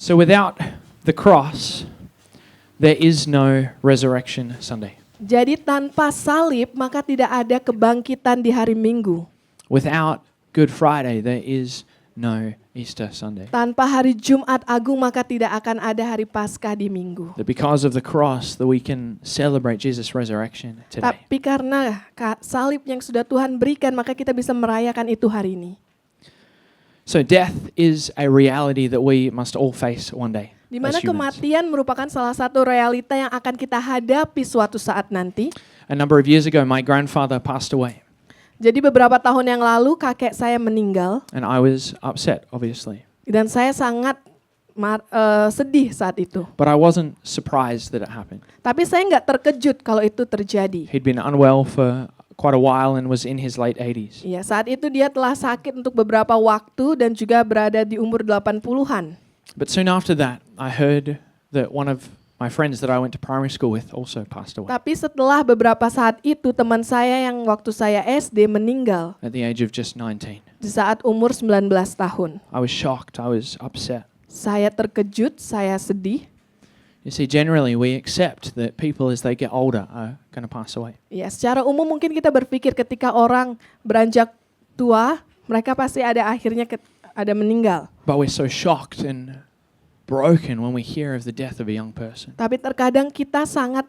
So without the cross, there is no resurrection Sunday. Jadi tanpa salib maka tidak ada kebangkitan di hari Minggu. Without Good Friday, there is no Easter Sunday. Tanpa hari Jumat Agung maka tidak akan ada hari Paskah di Minggu. That because of the cross, that we can celebrate Jesus' resurrection today. Tapi karena salib yang sudah Tuhan berikan maka kita bisa merayakan itu hari ini. So death is a reality that we must all face one day. Di mana as humans. kematian merupakan salah satu realita yang akan kita hadapi suatu saat nanti. A number of years ago, my grandfather passed away, Jadi beberapa tahun yang lalu kakek saya meninggal and I was upset, obviously. dan saya sangat sedih saat itu. But I wasn't surprised that it happened. Tapi saya nggak terkejut kalau itu terjadi. He'd been unwell for quite a while and was in his late 80s. Ya, saat itu dia telah sakit untuk beberapa waktu dan juga berada di umur 80-an. But soon after that, I heard that one of my friends that I went to primary school with also passed away Tapi setelah beberapa saat itu teman saya yang waktu saya SD meninggal at the age of just 19. di saat umur 19 tahun. I was shocked. I was upset. Saya terkejut, saya sedih. You see, generally we accept that people as they get older are going to pass away. Ya, secara umum mungkin kita berpikir ketika orang beranjak tua, mereka pasti ada akhirnya ada meninggal. But we're so shocked and broken when we hear of the death of a young person. Tapi terkadang kita sangat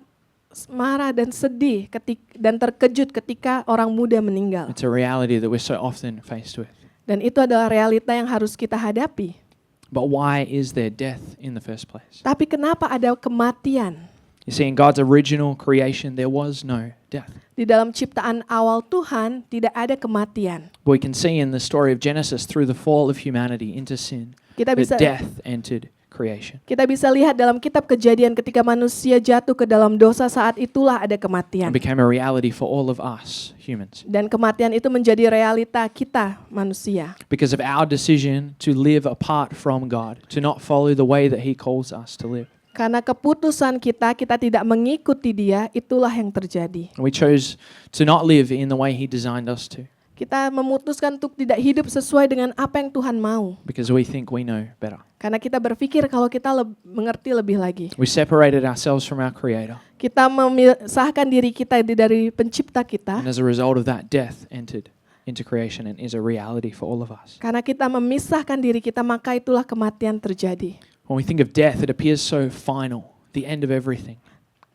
marah dan sedih dan terkejut ketika orang muda meninggal. It's a reality that we're so often faced with. Dan itu adalah realita yang harus kita hadapi. But why is there death in the first place? Tapi kenapa ada kematian? You see, in God's original creation, there was no death. Di dalam ciptaan awal Tuhan tidak ada kematian. We can see in the story of Genesis through the fall of humanity into sin Kita that bisa death entered creation. Kita bisa lihat dalam kitab Kejadian ketika manusia jatuh ke dalam dosa, saat itulah ada kematian. It became a reality for all of us humans. Dan kematian itu menjadi realita kita manusia. Because of our decision to live apart from God, to not follow the way that He calls us to live. Karena keputusan kita tidak mengikuti Dia, itulah yang terjadi. And we chose to not live in the way He designed us to. Kita memutuskan untuk tidak hidup sesuai dengan apa yang Tuhan mau. Because we think we know better. Karena kita berpikir kalau kita mengerti lebih lagi. We separated ourselves from our Creator. Kita memisahkan diri kita dari pencipta kita. And as a result of that, death entered into creation and is a reality for all of us. Karena kita memisahkan diri kita, maka itulah kematian terjadi. When we think of death, it appears so final, the end of everything.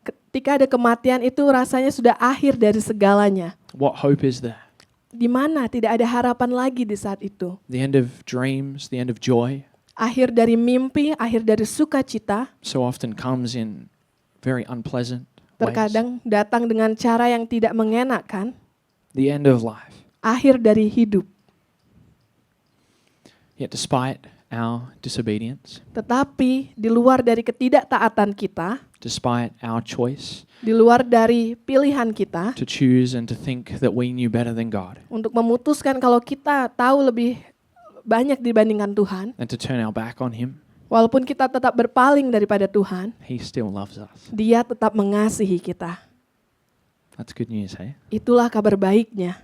Ketika ada kematian itu rasanya sudah akhir dari segalanya. What hope is there? Di mana tidak ada harapan lagi di saat itu. The end of dreams, the end of joy, Akhir dari mimpi, akhir dari sukacita, so often comes in very unpleasant ways. terkadang datang dengan cara yang tidak mengenakan. The end of life. Akhir dari hidup. Yet despite our disobedience, Tetapi di luar dari ketidaktaatan kita, despite our choice di luar dari pilihan kita to choose and to think that we knew better than God untuk memutuskan kalau kita tahu lebih banyak dibandingkan Tuhan, and to turn our back on Him, walaupun kita tetap berpaling daripada Tuhan, He still loves us. Dia tetap mengasihi kita. That's good news, hey? Itulah kabar baiknya.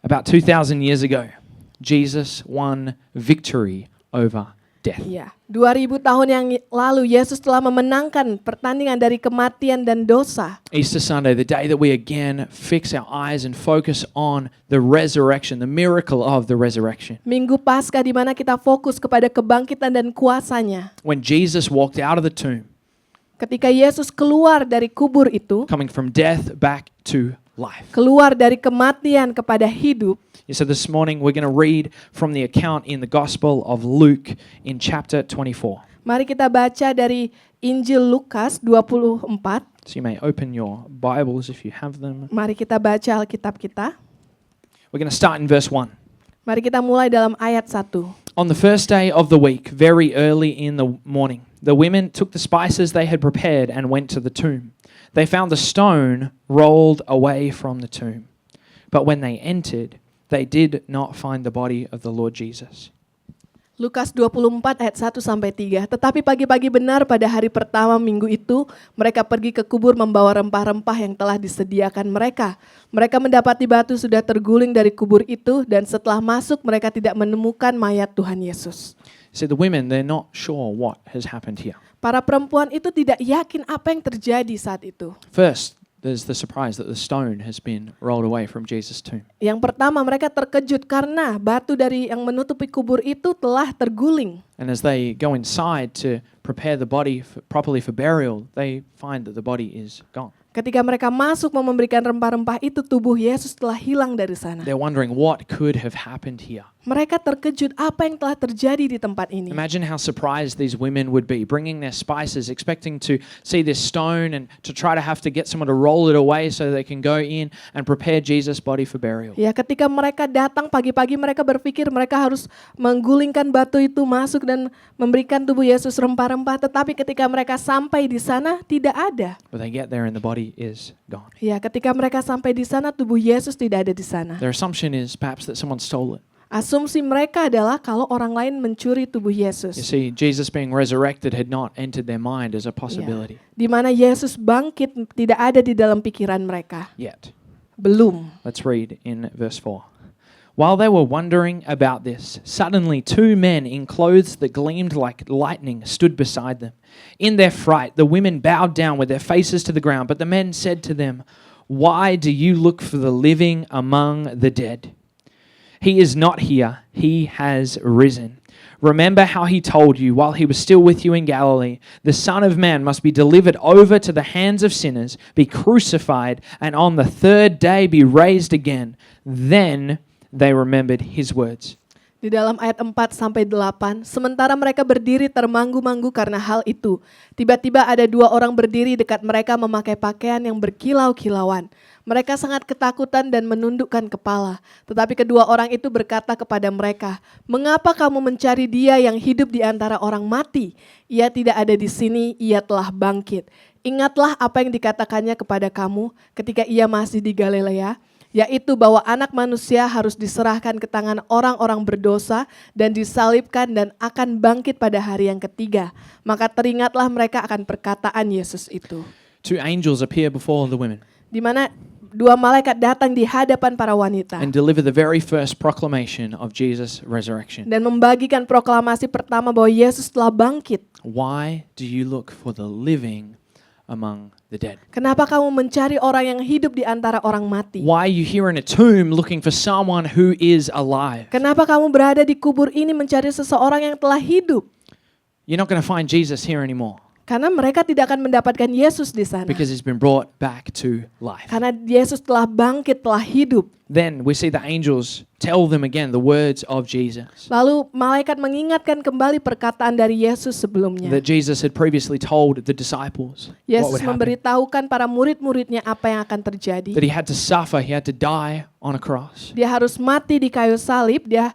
About 2,000 years ago, Jesus won victory over death. Ya, 2000 tahun yang lalu Yesus telah memenangkan pertandingan dari kematian dan dosa. Easter Sunday, the day that we again fix our eyes and focus on the resurrection, the miracle of the resurrection. Minggu Paskah di mana kita fokus kepada kebangkitan dan kuasanya. When Jesus walked out of the tomb, Ketika Yesus keluar dari kubur itu, coming from death back to life. keluar dari kematian kepada hidup. So this morning we're going to read from the account in the Gospel of Luke in chapter 24. Mari kita baca dari Injil Lukas 24. So you may open your Bibles if you have them. Mari kita baca Alkitab kita. We're going to start in verse 1. Mari kita mulai dalam ayat 1. On the first day of the week, very early in the morning, the women took the spices they had prepared and went to the tomb. They found the stone rolled away from the tomb. But when they entered, they did not find the body of the Lord Jesus. Lukas 24 ayat 1 sampai 3. Tetapi pagi-pagi benar pada hari pertama minggu itu, mereka pergi ke kubur membawa rempah-rempah yang telah disediakan mereka. Mereka mendapati batu sudah terguling dari kubur itu dan setelah masuk mereka tidak menemukan mayat Tuhan Yesus. See, the women, they're not sure what has happened here. Para perempuan itu tidak yakin apa yang terjadi saat itu. First, there's the surprise that the stone has been rolled away from Jesus' tomb. Yang pertama, mereka terkejut karena batu dari yang menutupi kubur itu telah terguling. And as they go inside to prepare the body properly for burial, they find that the body is gone. Ketika mereka masuk mau memberikan rempah-rempah itu, tubuh Yesus telah hilang dari sana. They're wondering what could have happened here. Mereka terkejut apa yang telah terjadi di tempat ini. Imagine how surprised these women would be, bringing their spices, expecting to see this stone and to try to have to get someone to roll it away so they can go in and prepare Jesus' body for burial. Ya, ketika mereka datang pagi-pagi, mereka berpikir mereka harus menggulingkan batu itu masuk dan memberikan tubuh Yesus rempah-rempah. Tetapi ketika mereka sampai di sana, tidak ada. But they get there and the body is gone. Ya, ketika mereka sampai di sana, tubuh Yesus tidak ada di sana. Their assumption is perhaps that someone stole it. Asumsi mereka adalah kalau orang lain mencuri tubuh You Yesus. see, Jesus being resurrected had not entered their mind as a possibility Di mana Yesus bangkit tidak ada di dalam pikiran mereka. yet. Belum. Let's read in verse 4. While they were wondering about this, suddenly 2 men in clothes that gleamed like lightning stood beside them. In their fright, the women bowed down with their faces to the ground, but the men said to them, "Why do you look for the living among the dead? He is not here, he has risen. Remember how he told you while he was still with you in Galilee, the Son of Man must be delivered over to the hands of sinners, be crucified, and on the 3rd day be raised again." Then they remembered his words. Di dalam ayat 4-8, sementara mereka berdiri termanggu-manggu karena hal itu, tiba-tiba ada 2 orang berdiri dekat mereka memakai pakaian yang berkilau-kilauan. Mereka sangat ketakutan dan menundukkan kepala. Tetapi kedua orang itu berkata kepada mereka, "Mengapa kamu mencari dia yang hidup di antara orang mati? Ia tidak ada di sini, ia telah bangkit. Ingatlah apa yang dikatakannya kepada kamu ketika ia masih di Galilea, yaitu bahwa anak manusia harus diserahkan ke tangan orang-orang berdosa dan disalibkan dan akan bangkit pada hari yang ketiga." Maka teringatlah mereka akan perkataan Yesus itu. 2 angels appear before the women Di mana 2 malaikat datang di hadapan para wanita and deliver the very first proclamation of Jesus' resurrection. dan membagikan proklamasi pertama bahwa Yesus telah bangkit. Why do you look for the living among the dead? Kenapa kamu mencari orang yang hidup di antara orang mati? Why are you here in a tomb looking for someone who is alive? Kenapa kamu berada di kubur ini mencari seseorang yang telah hidup? You're not going to find Jesus here anymore Karena mereka tidak akan mendapatkan Yesus di sana. because he's been brought back to life. Karena Yesus telah bangkit, telah hidup. Then we see the angels tell them again the words of Jesus Lalu malaikat mengingatkan kembali perkataan dari Yesus sebelumnya. that Jesus had previously told the disciples what Yesus would happen. memberitahukan para murid-muridnya apa yang akan terjadi. That he had to suffer, he had to die on a cross. Dia harus mati di kayu salib, dia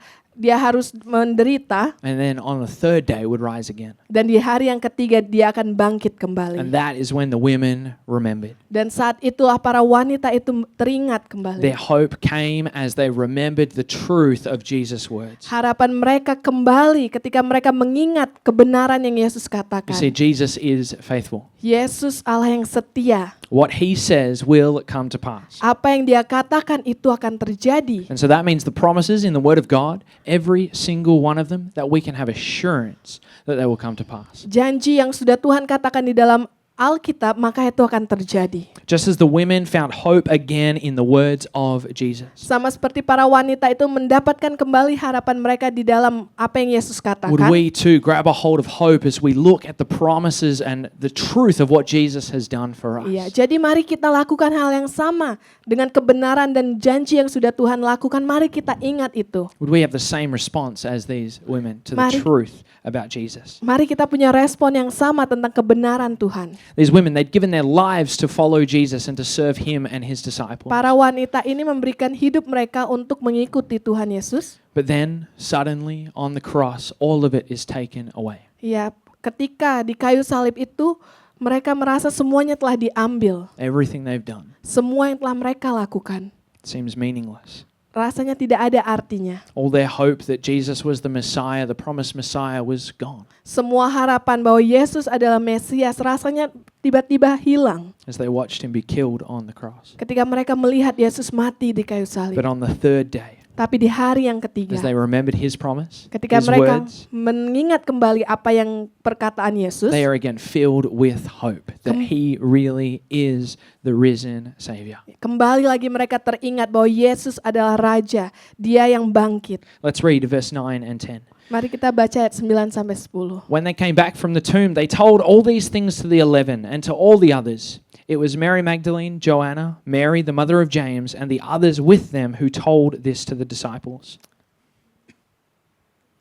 harus menderita, And then on the 3rd day would rise again. dan di hari yang ketiga dia akan bangkit kembali. And that is when the women remembered. Dan saat itulah para wanita itu teringat kembali. Their hope came as they remembered the truth of Jesus' words. Harapan mereka kembali ketika mereka mengingat kebenaran yang Yesus You katakan. see, Jesus is faithful. Yesus Allah yang setia. What he says will come to pass. Apa yang dia katakan itu akan terjadi. And so that means the promises in the Word of God, every single one of them, that we can have assurance that they will come to pass. Janji yang sudah Tuhan katakan di dalam Alkitab, maka itu akan terjadi. Just as the women found hope again in the words of Jesus. Sama seperti para wanita itu mendapatkan kembali harapan mereka di dalam apa yang Yesus Would katakan. we too grab a hold of hope as we look at the promises and the truth of what Jesus has done for us? Iya, jadi mari kita lakukan hal yang sama dengan kebenaran dan janji yang sudah Tuhan lakukan. Mari kita ingat itu. Would we have the same response as these women to the Mari. truth about Jesus? Mari kita punya respon yang sama tentang kebenaran Tuhan. These women, they'd given their lives to follow Jesus and to serve him and his disciples. Para wanita ini memberikan hidup mereka untuk mengikuti Tuhan Yesus. But then, suddenly, on the cross, all of it is taken away. Ya, ketika di kayu salib itu mereka merasa semuanya telah diambil. Everything they've done Semua yang telah mereka lakukan seems meaningless. rasanya tidak ada artinya. All their hope that Jesus was the Messiah, the promised Messiah, was gone Semua harapan bahwa Yesus adalah Mesias rasanya tiba-tiba hilang as they watched him be killed on the cross. ketika mereka melihat Yesus mati di kayu salib. But on the 3rd day, Tapi di hari yang ketiga, as they remembered his promise, ketika his mereka words, mengingat kembali apa yang perkataan Yesus, they are again filled with hope that he really is the risen Savior. kembali lagi mereka teringat bahwa Yesus adalah Raja, Dia yang bangkit. Let's read verse 9 and 10. Mari kita baca ayat 9 sampai 10. When they came back from the tomb, they told all these things to the 11 and to all the others. It was Mary Magdalene, Joanna, Mary the mother of James, and the others with them who told this to the disciples.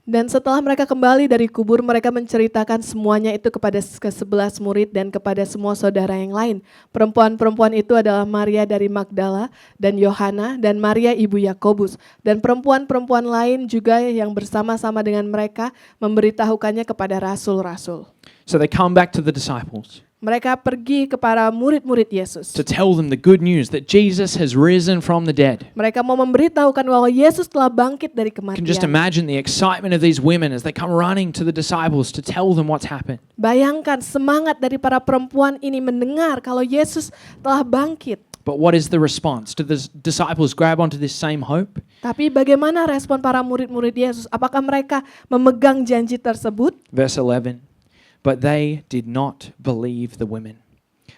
Dan setelah mereka kembali dari kubur, mereka menceritakan semuanya itu kepada ke-11 murid dan kepada semua saudara yang lain. Perempuan-perempuan itu adalah Maria dari Magdala dan Yohana dan Maria ibu Yakobus. Dan perempuan-perempuan lain juga yang bersama-sama dengan mereka memberitahukannya kepada rasul-rasul. So they come back to the disciples Mereka pergi kepada murid-murid Yesus. to tell them the good news that Jesus has risen from the dead. Mereka mau memberitahukan bahwa Yesus telah bangkit dari You can just kematian. imagine the excitement of these women as they come running to the disciples to tell them what's happened. Bayangkan semangat dari para perempuan ini mendengar kalau Yesus telah bangkit. But what is the response? Do the disciples grab onto this same hope? Tapi bagaimana respon para murid-murid Yesus? Apakah mereka memegang janji tersebut? Verse 11. But they did not believe the women,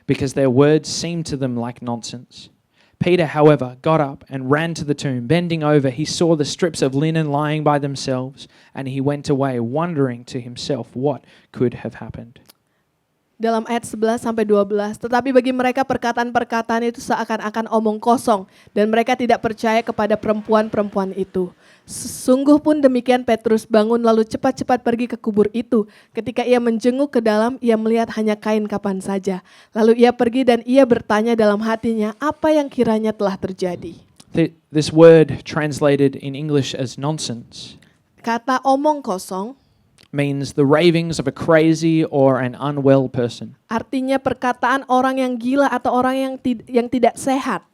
because their words seemed to them like nonsense. Peter, however, got up and ran to the tomb. Bending over, he saw the strips of linen lying by themselves, and he went away, wondering to himself what could have happened. Dalam ayat 11 sampai 12, tetapi bagi mereka perkataan-perkataan itu seakan-akan omong kosong dan mereka tidak percaya kepada perempuan-perempuan itu. Sungguh pun demikian Petrus bangun lalu cepat-cepat pergi ke kubur itu. Ketika ia menjenguk ke dalam, ia melihat hanya kain kapan saja. Lalu ia pergi dan ia bertanya dalam hatinya apa yang kiranya telah terjadi. This word translated in English as nonsense Kata omong kosong means the ravings of a crazy or an unwell person. artinya perkataan orang yang gila atau orang yang tidak sehat.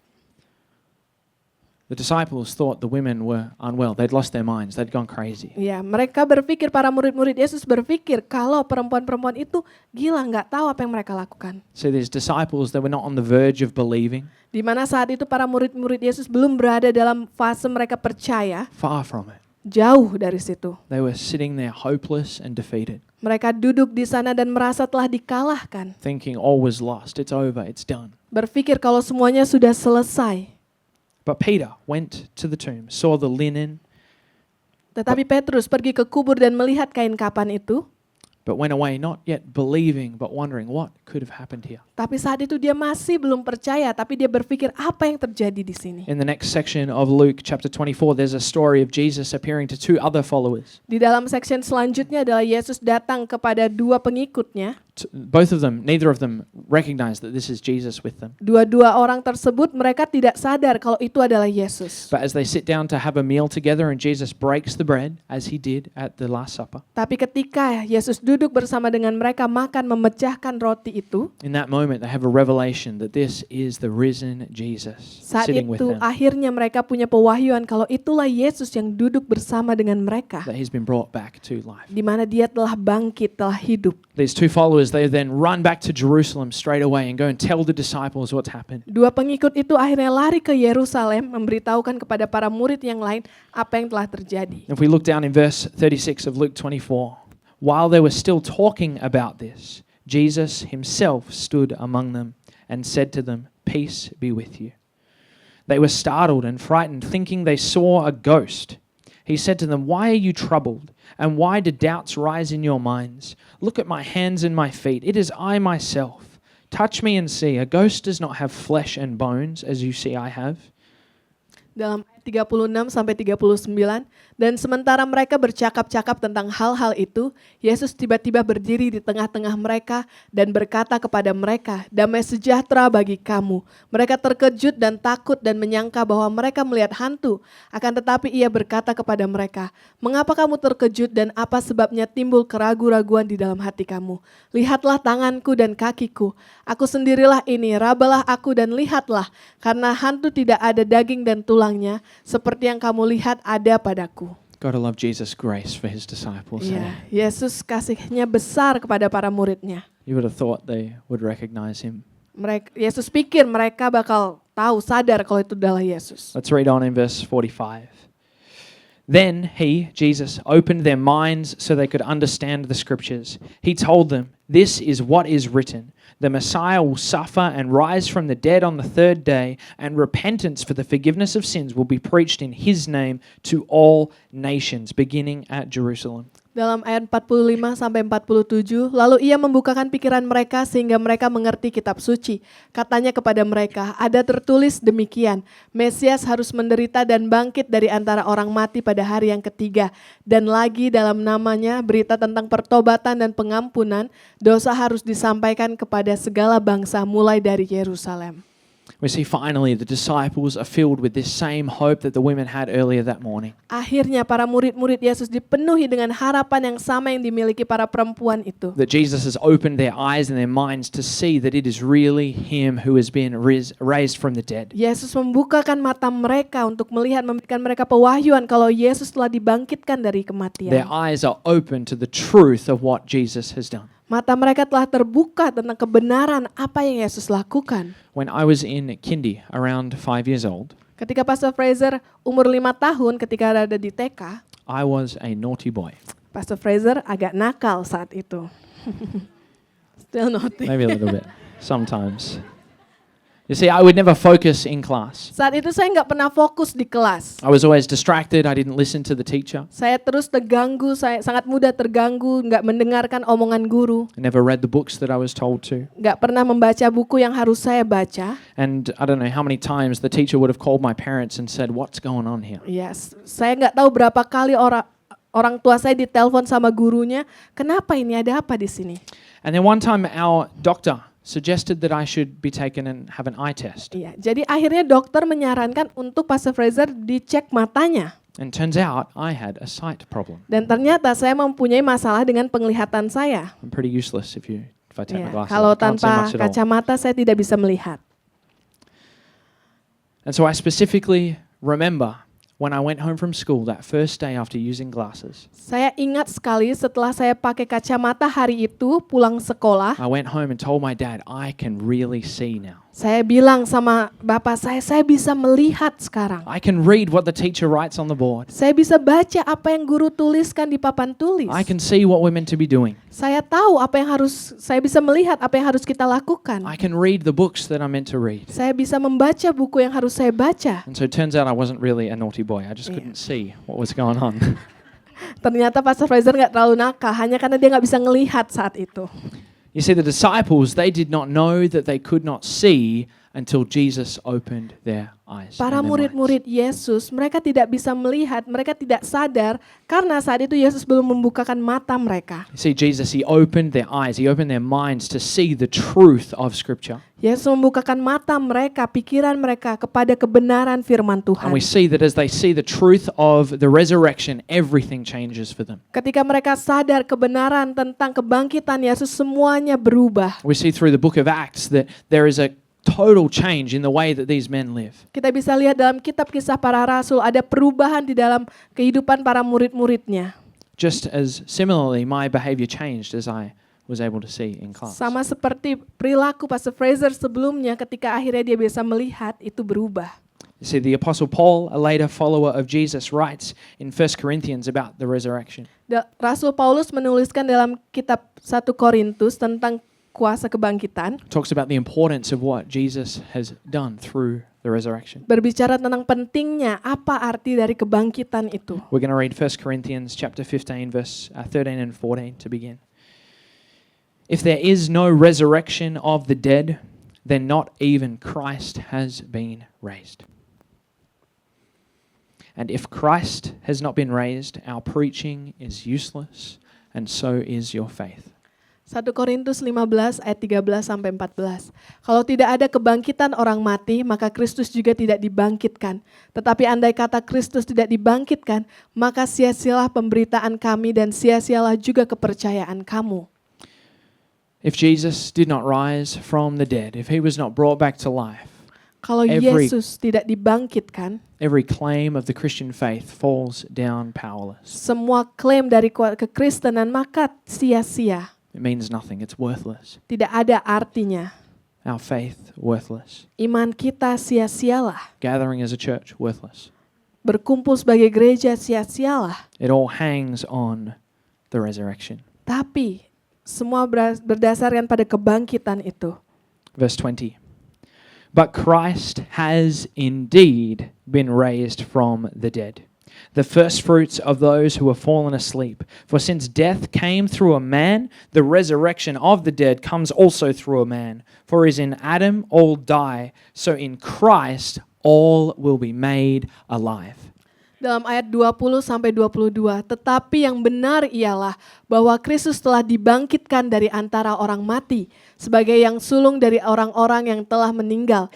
The disciples thought the women were unwell. They'd lost their minds. They'd gone crazy. Ya, mereka berpikir, para murid-murid Yesus berpikir kalau perempuan-perempuan itu gila, nggak tahu apa yang mereka lakukan. So these disciples, they were not on the verge of believing. Di mana saat itu para murid-murid Yesus belum berada dalam fase mereka percaya, Far from it. jauh dari situ. They were sitting there hopeless and defeated, Mereka duduk di sana dan merasa telah dikalahkan. thinking all was lost. It's over. It's done. Berpikir kalau semuanya sudah selesai. But Peter went to the tomb, saw the linen, Tetapi Petrus pergi ke kubur dan melihat kain kapan itu. but went away not yet believing, but wondering what could have happened here. Tapi saat itu dia masih belum percaya, tapi dia berpikir apa yang terjadi di sini. In the next section of Luke chapter 24, there's a story of Jesus appearing to two other followers. Di dalam section selanjutnya adalah Yesus datang kepada dua pengikutnya. Both of them, neither of them recognized that this is Jesus with them. Dua-dua orang tersebut mereka tidak sadar kalau itu adalah Yesus. But as they sit down to have a meal together and Jesus breaks the bread, as he did at the Last Supper, Tapi ketika Yesus duduk bersama dengan mereka makan memecahkan roti itu, in that moment they have a revelation that this is the risen Jesus saat sitting with itu them, akhirnya mereka punya pewahyuan kalau itulah Yesus yang duduk bersama dengan mereka, that he's been brought back to life. di mana dia telah bangkit, telah hidup. These two followers, they then run back to Jerusalem straight away and go and tell the disciples what's happened. Dua pengikut itu akhirnya lari ke Yerusalem memberitahukan kepada para murid yang lain apa yang telah terjadi. If we look down in verse 36 of Luke 24, while they were still talking about this, Jesus himself stood among them and said to them, "Peace be with you." They were startled and frightened, thinking they saw a ghost. He said to them, "Why are you troubled? And why do doubts rise in your minds? Look at my hands and my feet. It is I myself. Touch me and see. A ghost does not have flesh and bones, as you see I have." Dalam ayat 36 sampai 39, dan sementara mereka bercakap-cakap tentang hal-hal itu, Yesus tiba-tiba berdiri di tengah-tengah mereka dan berkata kepada mereka, "Damai sejahtera bagi kamu." Mereka terkejut dan takut dan menyangka bahwa mereka melihat hantu. Akan tetapi ia berkata kepada mereka, "Mengapa kamu terkejut dan apa sebabnya timbul keraguan-raguan di dalam hati kamu? Lihatlah tanganku dan kakiku. Aku sendirilah ini, rabalah aku dan lihatlah, karena hantu tidak ada daging dan tulangnya, seperti yang kamu lihat ada padaku." Gotta love Jesus' grace for his disciples. Ya, Yesus kasihnya besar kepada para muridnya. You would have thought they would recognize him. Yesus pikir mereka bakal tahu, sadar kalau itu adalah Yesus. Let's read on in verse 45. Then he, Jesus, opened their minds so they could understand the scriptures. He told them, "This is what is written. The Messiah will suffer and rise from the dead on the third day, and repentance for the forgiveness of sins will be preached in his name to all nations, beginning at Jerusalem." Dalam ayat 45 sampai 47, lalu ia membukakan pikiran mereka sehingga mereka mengerti kitab suci. Katanya kepada mereka, ada tertulis demikian, Mesias harus menderita dan bangkit dari antara orang mati pada hari yang ketiga. Dan lagi dalam namanya berita tentang pertobatan dan pengampunan, dosa harus disampaikan kepada segala bangsa mulai dari Yerusalem. We see finally the disciples are filled with this same hope that the women had earlier that morning. Akhirnya para murid-murid Yesus dipenuhi dengan harapan yang sama yang dimiliki para perempuan itu. That Jesus has opened their eyes and their minds to see that it is really him who has been raised from the dead. Yesus membukakan mata mereka untuk melihat, memberikan mereka pewahyuan kalau Yesus telah dibangkitkan dari kematian. Their eyes are open to the truth of what Jesus has done. Mata mereka telah terbuka tentang kebenaran apa yang Yesus lakukan. When I was in kindy, around 5 years old, Ketika Pastor Fraser umur 5 tahun ketika ada di TK, I was a naughty boy. Pastor Fraser agak nakal saat itu. Still naughty. Maybe a little bit, sometimes. You see, I would never focus in class. Saat itu saya nggak pernah fokus di kelas. I was always distracted. I didn't listen to the teacher. Saya terus terganggu, saya sangat mudah terganggu, nggak mendengarkan omongan guru, I never read the books that I was told to. nggak pernah membaca buku yang harus saya baca. And I don't know how many times the teacher would have called my parents and said, "What's going on here?" Yes, saya nggak tahu berapa kali orang tua saya ditelepon sama gurunya, kenapa ini, ada apa di sini? And then one time our doctor suggested that I should be taken and have an eye test. Iya, jadi akhirnya dokter menyarankan untuk Pastor Fraser dicek matanya. And turns out I had a sight problem. Dan ternyata saya mempunyai masalah dengan penglihatan saya. I'm pretty useless if I take my Iya, glasses kalau off. I can't see tanpa much at all. kacamata saya tidak bisa melihat. And so I specifically remember when I went home from school that first day after using glasses. Saya ingat sekali setelah saya pakai kacamata hari itu pulang sekolah, I went home and told my dad, "I can really see now. saya bilang sama bapak saya bisa melihat sekarang. I can read what the teacher writes on the board. Saya bisa baca apa yang guru tuliskan di papan tulis. I can see what we're meant to be doing. Saya tahu saya bisa melihat apa yang harus kita lakukan. I can read the books that I'm meant to read." Saya bisa membaca buku yang harus saya baca. And so it turns out I wasn't really a naughty boy. I just couldn't see what was going on. Ternyata Pastor Fraser nggak terlalu nakal, hanya karena dia nggak bisa ngelihat saat itu. You see, the disciples, they did not know that they could not see until Jesus opened their eyes. Para and their murid-murid Yesus, mereka tidak bisa melihat, mereka tidak sadar karena saat itu Yesus belum membukakan mata mereka. minds. You see, Jesus, he opened their eyes, he opened their minds to see the truth of Scripture. Yesus membukakan mata mereka, pikiran mereka kepada kebenaran firman And Tuhan. we see that as they see the truth of the resurrection, everything changes for them. Ketika mereka sadar kebenaran tentang kebangkitan Yesus, semuanya berubah. We see through the book of Acts that there is a total change in the way that these men live. Kita bisa lihat dalam kitab Kisah Para Rasul ada perubahan di dalam kehidupan para murid-muridnya. Just as similarly, my behavior changed as I was able to see in class. Sama seperti perilaku Pastor Fraser sebelumnya ketika akhirnya dia bisa melihat itu berubah. You see, the Apostle Paul, a later follower of Jesus, writes in 1 Corinthians about the resurrection. Rasul Paulus menuliskan dalam kitab 1 Korintus tentang kuasa kebangkitan, Talks about the importance of what Jesus has done through the resurrection. berbicara tentang pentingnya apa arti dari kebangkitan itu. We're going to read 1 Corinthians chapter 15, verse 13 and 14 to begin. If there is no resurrection of the dead, then not even Christ has been raised. And if Christ has not been raised, our preaching is useless, and so is your faith. 1 Korintus 15 ayat 13 sampai 14. Kalau tidak ada kebangkitan orang mati, maka Kristus juga tidak dibangkitkan. Tetapi andai kata Kristus tidak dibangkitkan, maka sia-sialah pemberitaan kami dan sia-sialah juga kepercayaan kamu. If Jesus did not rise from the dead, if he was not brought back to life, Kalau Yesus tidak dibangkitkan, every claim of the Christian faith falls down powerless. semua klaim dari kekristenan maka sia-sia. It means nothing. It's worthless. Tidak ada artinya. Our faith, worthless. Iman kita sia-sialah. Gathering as a church, worthless. berkumpul sebagai gereja sia-sialah. It all hangs on the resurrection. Tapi semua berdasarkan pada kebangkitan itu. Verse 20. But Christ has indeed been raised from the dead, the first fruits of those who have fallen asleep. For since death came through a man, the resurrection of the dead comes also through a man. For as in Adam all die, so in Christ all will be made alive. Dalam ayat 20 sampai 22, tetapi yang benar ialah bahwa Kristus telah dibangkitkan dari antara orang mati sebagai yang sulung dari orang-orang yang telah meninggal.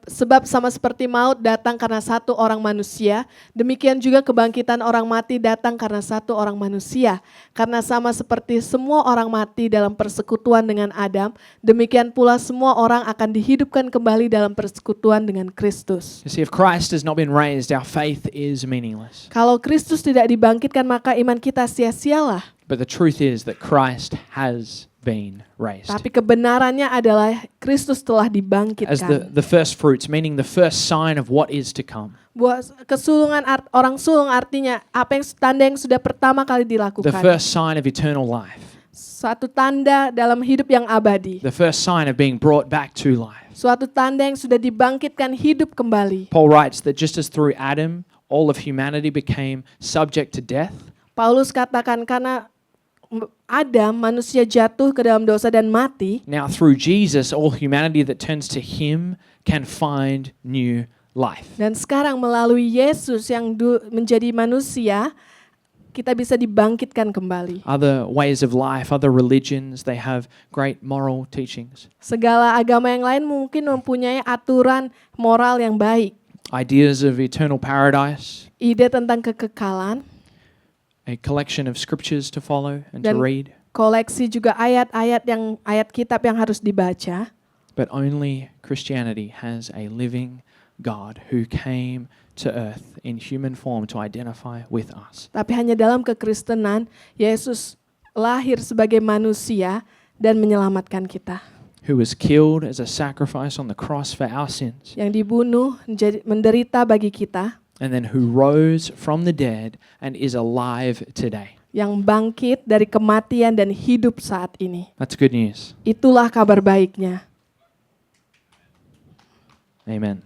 Sebab sama seperti maut datang karena satu orang manusia, demikian juga kebangkitan orang mati datang karena satu orang manusia. Karena sama seperti semua orang mati dalam persekutuan dengan Adam, demikian pula semua orang akan dihidupkan kembali dalam persekutuan dengan Kristus. You see, if Christ has not been raised, our faith is meaningless. Kalau Kristus tidak dibangkitkan, maka iman kita sia-sialah. But the truth is that Christ has been raised. Tapi kebenarannya adalah Kristus telah As dibangkitkan. the first fruits, meaning the first sign of what is to come. Buat kesulungan orang sulung artinya apa yang tanda yang sudah pertama kali The dilakukan. first sign of eternal life. Suatu tanda dalam hidup yang abadi. The first sign of being brought back to life. Suatu tanda yang sudah dibangkitkan hidup kembali. Paul writes that just as through Adam, all of humanity became subject to death, Paulus katakan karena Adam manusia jatuh ke dalam dosa dan mati, now through Jesus, all humanity that turns to him can find new life. dan sekarang melalui Yesus yang menjadi manusia, kita bisa dibangkitkan kembali. Other ways of life, other religions, they have great moral teachings. Segala agama yang lain mungkin mempunyai aturan moral yang baik. Ideas of eternal paradise, Ide tentang kekekalan, a collection of scriptures to follow and to Dan- read. koleksi juga ayat kitab yang harus dibaca. But only Christianity has a living God who came to earth in human form to identify with us. Tapi hanya dalam kekristenan, Yesus lahir sebagai manusia dan menyelamatkan kita. Who was killed as a sacrifice on the cross for our sins, Yang dibunuh, menderita bagi kita, and then who rose from the dead and is alive today. yang bangkit dari kematian dan hidup saat ini. That's good news. Itulah kabar baiknya. Amen.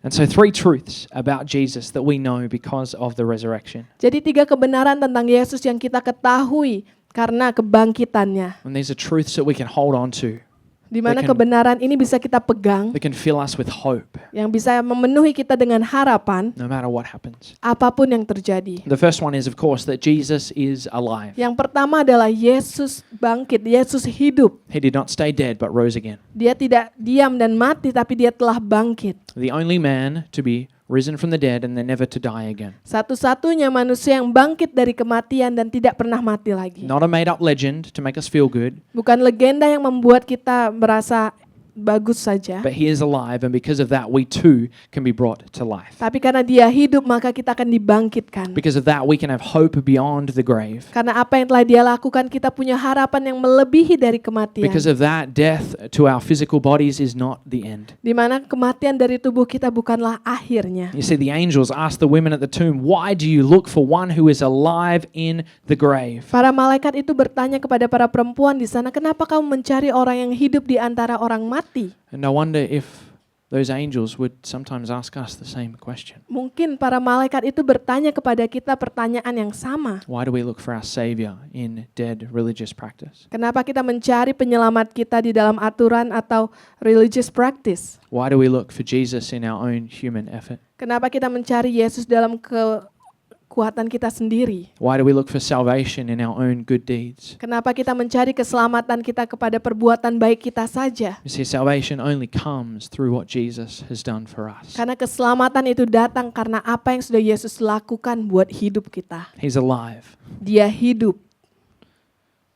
And so 3 truths about Jesus that we know because of the resurrection. Jadi 3 kebenaran tentang Yesus yang kita ketahui karena kebangkitannya. And these are truths that we can hold on to. Di mana They can- kebenaran ini bisa kita pegang, That can fill us with hope yang bisa memenuhi kita dengan harapan no matter what happens. apapun yang terjadi. The first one is, of course, that Jesus is alive. Yang pertama adalah Yesus bangkit, Yesus hidup. He did not stay dead but rose again. Dia tidak diam dan mati, tapi dia telah bangkit. The only man to be risen from the dead and then never to die again. Satu-satunya manusia yang bangkit dari kematian dan tidak pernah mati lagi. Not a made-up legend to make us feel good, Bukan legenda yang membuat kita merasa bagus saja. but he is alive, and because of that, we too can be brought to life. Tapi karena dia hidup, maka kita akan dibangkitkan. Because of that, we can have hope beyond the grave. Karena apa yang telah dia lakukan, kita punya harapan yang melebihi dari kematian. Because of that, death to our physical bodies is not the end. Di mana kematian dari tubuh kita bukanlah akhirnya. You see, the angels asked the women at the tomb, "Why do you look for one who is alive in the grave?" Para malaikat itu bertanya kepada para perempuan di sana, kenapa kamu mencari orang yang hidup di antara orang mati? And I wonder if those angels would sometimes ask us the same question. Mungkin para malaikat itu bertanya kepada kita pertanyaan yang sama. Why do we look for our Savior in dead religious practice? Kenapa kita mencari penyelamat kita di dalam aturan atau religious practice? Why do we look for Jesus in our own human effort? Kenapa kita mencari Yesus dalam kekuatan kita sendiri? Why do we look for salvation in our own good deeds? Kenapa kita mencari keselamatan kita kepada perbuatan baik kita saja? You see, salvation only comes through what Jesus has done for us. Karena keselamatan itu datang karena apa yang sudah Yesus lakukan buat hidup kita. He's alive, Dia hidup.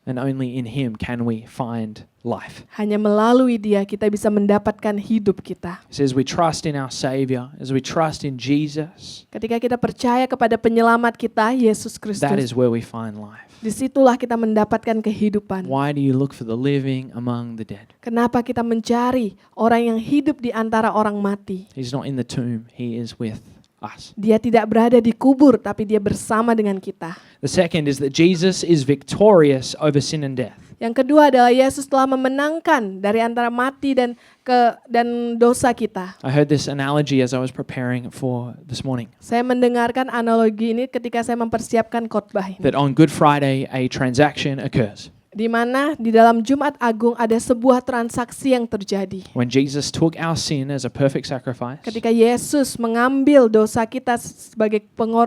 and only in Him can we find life. Hanya melalui dia kita bisa mendapatkan hidup kita. So as we trust in our Savior, as we trust in Jesus, Ketika kita percaya kepada penyelamat kita, Yesus that Kristus, is where we find life. disitulah kita mendapatkan kehidupan. Why do you look for the living among the dead? Kenapa kita mencari orang yang hidup di antara orang mati? He's not in the tomb, He is with us. Dia tidak berada di kubur, tapi dia bersama dengan kita. The second is that Jesus is victorious over sin and death. Yang kedua adalah Yesus telah memenangkan dari antara mati dan dosa kita. I heard this analogy as I was preparing for this morning. Saya mendengarkan analogi ini ketika saya mempersiapkan khotbah ini. That on Good Friday, a transaction occurs. Di mana di dalam Jumat Agung ada sebuah transaksi yang terjadi. When Jesus took our sin as a perfect sacrifice, Ketika Yesus mengambil dosa kita sebagai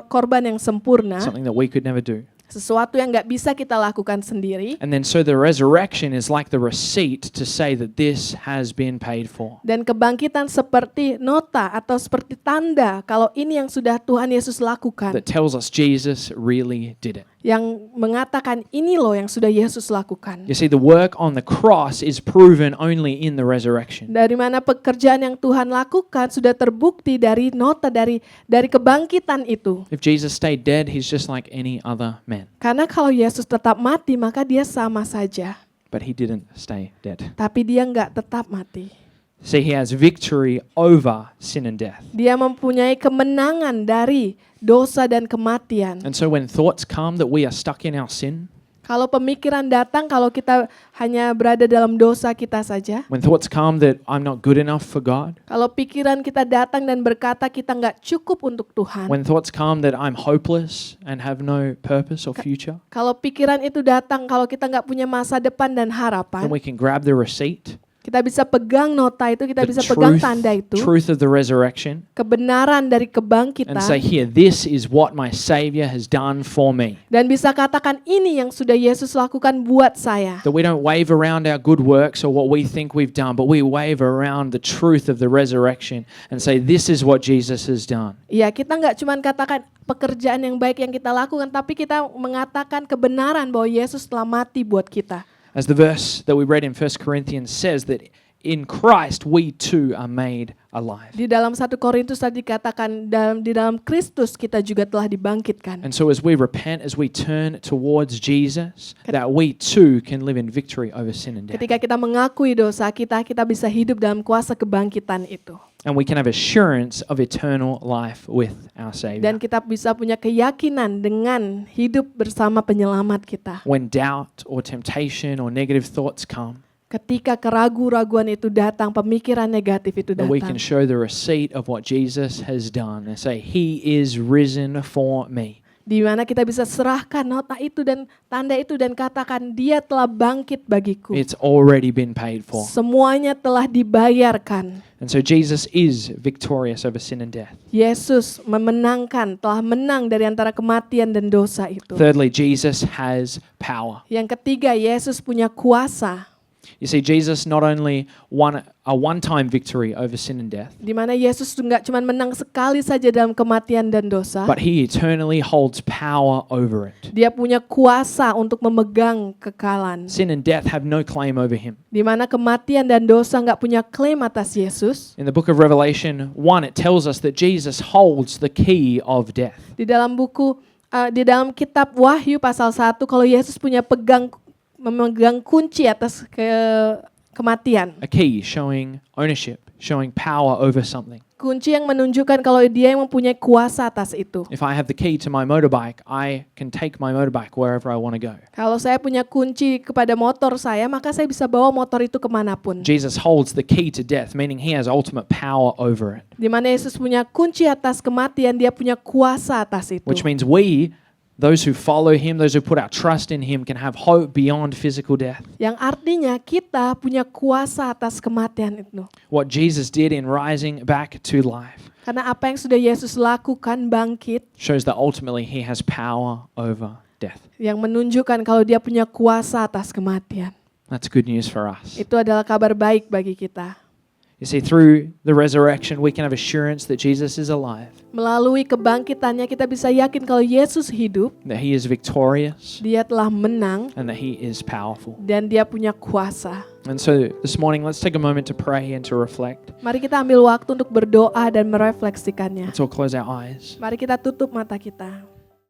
korban yang sempurna, something that we could never do. sesuatu yang nggak bisa kita lakukan sendiri. And then so the resurrection is like the receipt to say that this has been paid for. Dan kebangkitan seperti nota atau seperti tanda kalau ini yang sudah Tuhan Yesus lakukan. That tells us Jesus really did it. Yang mengatakan ini loh yang sudah Yesus lakukan. You see, the work on the cross is proven only in the resurrection. Dari mana pekerjaan yang Tuhan lakukan sudah terbukti dari nota dari kebangkitan itu. If Jesus stayed dead, he's just like any other man. Karena kalau Yesus tetap mati maka dia sama saja. But he didn't stay dead. Tapi dia nggak tetap mati. See, he has victory over sin and death. Dia mempunyai kemenangan dari dosa dan kematian. And so when thoughts come that we are stuck in our sin, Kalau pemikiran datang, kalau kita hanya berada dalam dosa kita saja. when thoughts come that I'm not good enough for God, Kalau pikiran kita datang dan berkata kita nggak cukup untuk Tuhan. when thoughts come that I'm hopeless and have no purpose or future, Kalau pikiran itu datang, kalau kita nggak punya masa depan dan then harapan. we can grab the receipt, Kita bisa pegang nota itu, kita the bisa pegang tanda itu. truth of the resurrection, Kebenaran dari and kebangkitan. say, here, this is what my Savior has done for me. Dan bisa katakan ini yang sudah Yesus lakukan buat saya. That we don't wave around our good works or what we think we've done, but we wave around the truth of the resurrection and say, this is what Jesus has done. Ya, kita nggak cuma katakan pekerjaan yang baik yang kita lakukan, tapi kita mengatakan kebenaran bahwa Yesus telah mati buat kita. As the verse that we read in 1 Corinthians says, that in Christ we too are made alive. Di dalam 1 Korintus tadi dikatakan di dalam Kristus kita juga telah dibangkitkan. And so as we repent, as we turn towards Jesus, that we too can live in victory over sin and death. Ketika kita mengakui dosa kita, kita bisa hidup dalam kuasa kebangkitan itu. And we can have assurance of eternal life with our Savior. Dan kita bisa punya keyakinan dengan hidup bersama penyelamat kita. When doubt or temptation or negative thoughts come, Ketika keraguan-raguan itu datang, pemikiran negatif itu that we can datang. show the receipt of what Jesus has done and say, He is risen for me. Di mana kita bisa serahkan nota itu dan tanda itu dan katakan dia telah bangkit bagiku. It's already been paid for. Semuanya telah dibayarkan. And so Jesus is victorious over sin and death. Yesus telah menang dari antara kematian dan dosa itu. Thirdly, Jesus has power. Yang ketiga, Yesus punya kuasa. You see, Jesus not only won a one-time victory over sin and death, Di mana Yesus nggak cuma menang sekali saja dalam kematian dan dosa. but He eternally holds power over it. Dia punya kuasa untuk memegang kekalan. Sin and death have no claim over Him. Di mana kematian dan dosa nggak punya klaim atas Yesus. In the book of Revelation 1, it tells us that Jesus holds the key of death. Di dalam di dalam kitab Wahyu pasal 1, kalau Yesus memegang kunci atas kematian. A key showing ownership, showing power over something. Kunci yang menunjukkan kalau dia yang mempunyai kuasa atas itu. If I have the key to my motorbike, I can take my motorbike wherever I want to go. Kalau saya punya kunci kepada motor saya, maka saya bisa bawa motor itu kemanapun. Jesus holds the key to death, meaning He has ultimate power over it. Di mana Yesus punya kunci atas kematian, dia punya kuasa atas itu. Which means we, those who follow Him, those who put our trust in Him, can have hope beyond physical death. Yang artinya kita punya kuasa atas kematian itu. What Jesus did in rising back to life Karena apa yang sudah Yesus lakukan bangkit, shows that ultimately He has power over death. yang menunjukkan kalau dia punya kuasa atas kematian. That's good news for us. Itu adalah kabar baik bagi kita. You see, through the resurrection, we can have assurance that Jesus is alive, Melalui kebangkitannya kita bisa yakin kalau Yesus hidup, that He is victorious, dia telah menang, and that He is powerful. dan dia punya kuasa. And so this morning, let's take a moment to pray and to reflect. Mari kita ambil waktu untuk berdoa dan merefleksikannya. Let's all close our eyes. Mari kita tutup mata kita.